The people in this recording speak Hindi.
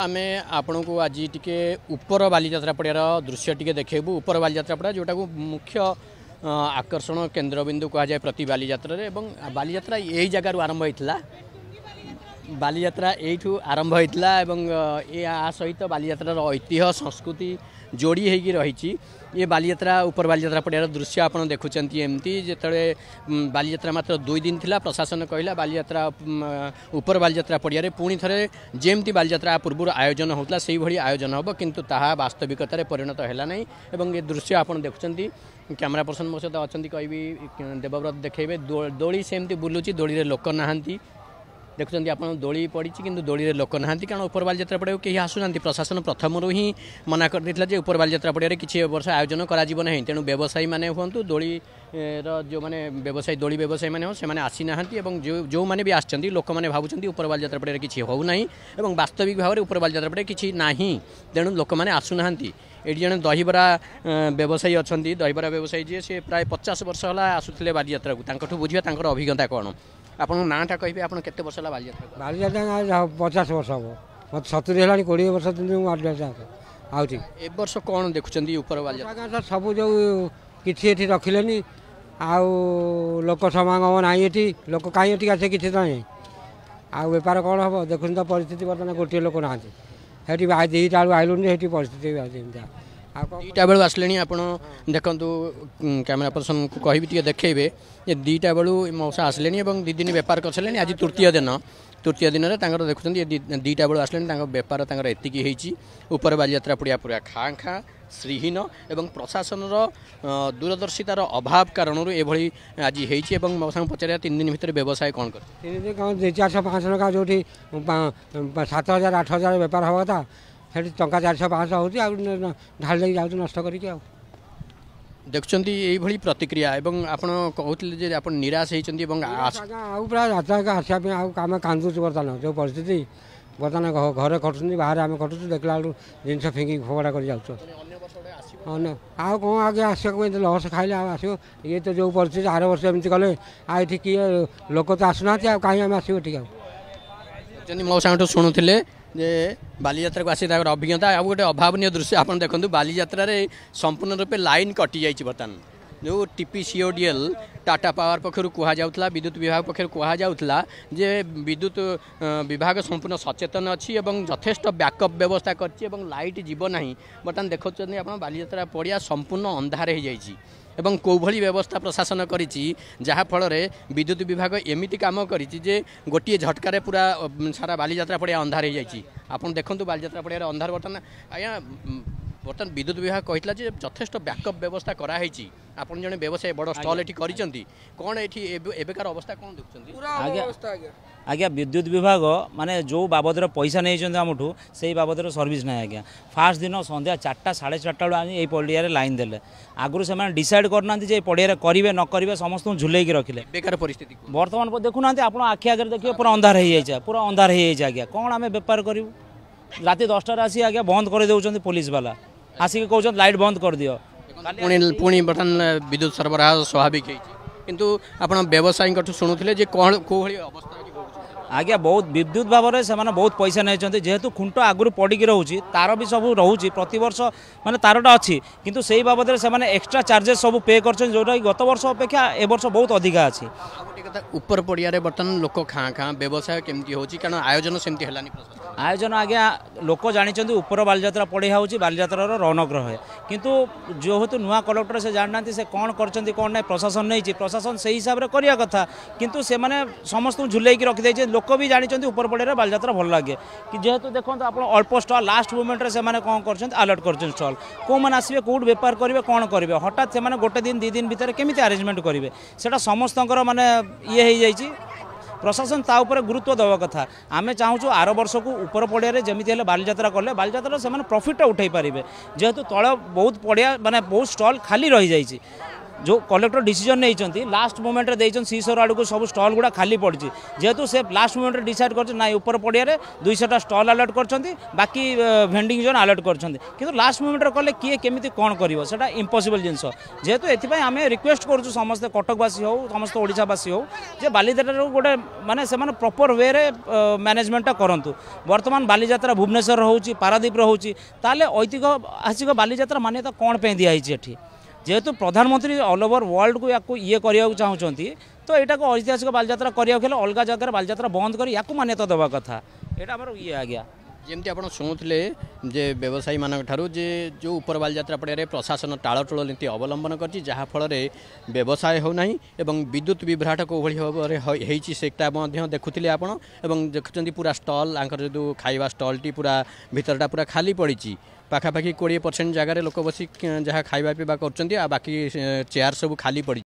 आम आपण को आज टी उपर बालीजात्रा पड़ियार दृश्य टी देखू उपर बालीजात्रा पड़ा जोटा को मुख्य आकर्षण केन्द्रबिंदु कहुए प्रति बालीजात्रा बालीजात्रा यही जगार आरंभ होता बालीजात्रा यू आरंभ होता या सहित बालीजात्रार ऐतिह्य संस्कृति जोड़ी होगी रही ये बालीजात्रा उपर बालीजात्रा पड़ियार दृश्य आप देखुं एमती जिते बालीजात्रा मात्र 2 दिन थिला प्रशासन कहला बालीजात्रा उपर बालीजात्रा पड़ियारे पुणी थे जमती बालीजात्रा पूर्व आयोजन होता से भाई आयोजन हम किंतु ताहा वास्तविकतार परिणत है ना ये दृश्य आप देखुं कैमेरा पर्सन मो सहित अच्छा कह देवव्रत देखेबे दोली सेमती बुलूची दोली लोक नहांती देखुं आप दोली पड़ी कि दोली लोक ना कारण उपर बालीजात्रा पड़िया कहीं आसुना प्रशासन प्रथम ही मना कर देता उपर बालीजात्रा पड़िया किसी वर्ष आयोजन करा तेणु व्यवसायी मैंने हूँ दोली जो मैंने व्यवसायी दोली व्यवसायी मैंने से आसी ना जो मैंने भी आसछंती लोक मैंने भावुं उपर बालीजात्रा पड़िया किसी होना वास्तविक भाव में उपर बालीजात्रा पड़िया किसी ना तेणु लोक मैंने आसुना ये जड़े दहीबरा व्यवसायी अच्छा दहीबरा व्यवसायी जी से प्राय 50 वर्ष है आसुले बालीजात्रा को बुझा अभिज्ञता कौन आप नाटा कहे आप केते वर्ष है बालीजात्रा बालीजात्रा 50 वर्ष हम मत 70 है 20 वर्ष दिन आउट ए वर्ष कौन देखुं उपर बालीजात्रा सब जो किसी रखिले आउ लोक समागम ना ये लोक कहीं आसे किसी तो नहीं आ बेपार कौन हम देखुन तो परिस्थिति बर्तमान गोटे लोक ना हेटी 2टा आइलुनि हेटी परिस्थिति दुईटा बेलू आसले आप देखु कैमेरा पर्सन को कहि देखेबे ये 2टा बेलू मौसा आसले 2 दिन बेपार कर सारे आज तृतीय दिन में देखुं ये 2टा बेलू आसले बेपार एतिकी उपर बालीजात्रा पड़िया पूरा खाँ खाँ श्रीहीन एवं प्रशासन दूरदर्शितार अभाव कारण ये आज हो मौसा पचार 3 दिन भितर व्यवसाय कौन कर 3 दिन कौन 400-500 टका जो 7,000 8,000 बेपार हवा था से टंका 400-500 हो ढाल जाऊँ नष्ट करके देखुं ये प्रतिक्रिया एवं आप कहते आप निराश होती पूरा रास्ता आसापी आम कांदुच बर्तमान जो परिस्थिति बर्तमान घरे खटुँ बाहर आम खटुँ देखला जिन फिंगी फोड़ा कर जाऊँ आउ कौन आगे आसको लस खाइले आस ये तो जो परिस्थिति 8 वर्ष एमती कले आए किए लोक तो आसुना कहीं आम आसो ये मो साठ शुणुले जे बालीजात्रा को आसी अभिज्ञता आ गोटे अभावन दृश्य आप देखते बालीजात्रा संपूर्ण रूपे लाइन कटि जाइए बर्तमान जो TPCODL टाटा पावर पक्षर कहुला विद्युत विभाग पक्षर कहुला जे विद्युत विभाग संपूर्ण सचेतन अच्छी यथेष्ट बैकअप व्यवस्था कर लाइट जीव ना बर्तमान देखते आप बालीजात्रा पड़िया संपूर्ण अंधार हो जाइए एवं कौभली व्यवस्था प्रशासन करिछि जहा फल विद्युत विभाग एमिति काम करिछि जे गोटे झटकार पूरा सारा बालीजात्रा पड़िया अंधार हो जाइए आप देखते बालीजात्रा पड़िया अंधार बर्तमान आज्ञा बर्तमान विद्युत विभाग कहला जे यथेष्ट बैकअप व्यवस्था कराई आपन जने व्यवसाय बड़ स्टॉल एठी करिसंती कोन एठी एबेकार अवस्था कोन देखुसंती आज्ञा विद्युत विभाग माने जो बाबदर पैसा नहीं आमठू से बाबदर सर्विस ना आज्ञा फास्ट दिन संध्या 4टा 4:30 बेलू आम ये पड़िया लाइन देले आगु से डिसाइड करना पड़िया करेंगे न करेंगे समस्त झुलैक रखिले बेकार परिस्थिति बर्तमान देखुना आप आखि आगे देखिए पूरा अंधार हो जाए पूरा अंधार हो जाए आज्ञा कौन आम बेपार करूँ राति 10टार आसी आज्ञा बंद कर दे पुलिस वाला आसिक कहते लाइट बंद कर दियो पुणी बर्तमान विद्युत सरबराह स्वाभाविक किंतु आप व्यवसायी शुणुले कौन कौ अवस्था आज्ञा बहुत विद्युत भाव में से बहुत पैसा नहीं जेहेतु खुंट आगु पड़ी रोचे तार भी सब रोचे प्रत वर्ष माने तारटा अच्छी किंतु से बाबद से एक्सट्रा चार्जेस सब पे कर जोटा गत वर्ष अपेक्षा ए वर्ष बहुत अधिका अच्छी उपर पड़िया बर्तमान लोक खाँ खाँ व्यवसाय केमती हो कारण आयोजन सेमती है आयोजन आज्ञा लोक जानी उपर बालीजात्रा पड़िया हो बालीजात्रार रौनक रहे किंतु जेहेतु नुआ कलेक्टर से जानना से कौन कर कौन ना प्रशासन नहीं प्रशासन से हिसाब से करवा कथा किंतु से समस्त झुलैक रखिदे लोक भी जानी उपर पड़िया बालीजात्रा भल लगे कि जेहेतु देखो आप अल्प स्टल लास्ट मोमेंट से कौन कर अलर्ट कर स्टल कौ मैंने आसवे कौट बेपार करेंगे कौन करेंगे हठात से गोटे दिन 2 दिन भितर केमी आरेंजमेंट करेंगे से समस्त माने ये हो जाइए प्रशासन ता ऊपर गुरुत्व देवा कथा आम चाहूँ आर वर्ष को उपर पड़िया जमी है बालीजात्रा कले बालीजात्रा से प्रॉफिट उठाई पारे जेहेतु तल बहुत पड़िया माने बहुत स्टल खाली रही जाइए जो कलेक्टर डिसीजन नहीं लास्ट मोमेंट देइछन सीसर आड़ को सब स्टल गुड़ा खाली पड़ी जेहेतु से लास्ट मोमेंट डिसाइड कर ना ऊपर पड़िया 200टा स्टल अलर्ट कर बाकी भेंडिंग जोन अलर्ट कर लास्ट मोमेंट कले किए केमी कौन कर इम्पॉसिबल जिनस जेहेतु ये आम रिक्वेस्ट करूँ समस्त कटकवासी हो समस्त ओडावासी हो जे बालीजात्रा गोटे माने से प्रॉपर वे रे मैनेजमेंट करूँ बर्तमान बालीजात्रा भुवनेश्वर होची पारादीप होची ताले ऐतिहासिक बालीजात्रा मान्यता कौन पे दिखाई एठी जेहेतु प्रधानमंत्री ऑल ओवर वर्ल्ड को या ये करने चाहते तो यहाँ को ऐतिहासिक बालीजात्रा करने अलग जगह बालीजात्रा बंद कर या मान्यता देवा कथा यहाँ आम ये आज्ञा जमती आप शुणुले जे व्यवसायी मान जे जो उपर बालीजात्रा पड़िया प्रशासन टाड़टोल नीति अवलंबन कर जहाँफल व्यवसाय होना एवं विद्युत विभ्राट कौभली भाव सेटा देखुले आप देखुं पूरा स्टल आंकर जो खाଇବା स्टलटी पूरा भितरटा पूरा खाली पड़ी पाखापाखि 20% जगार लोक बसी जहाँ खाଇବା पीवा कर बाकी चेयर सब खाली पड़ी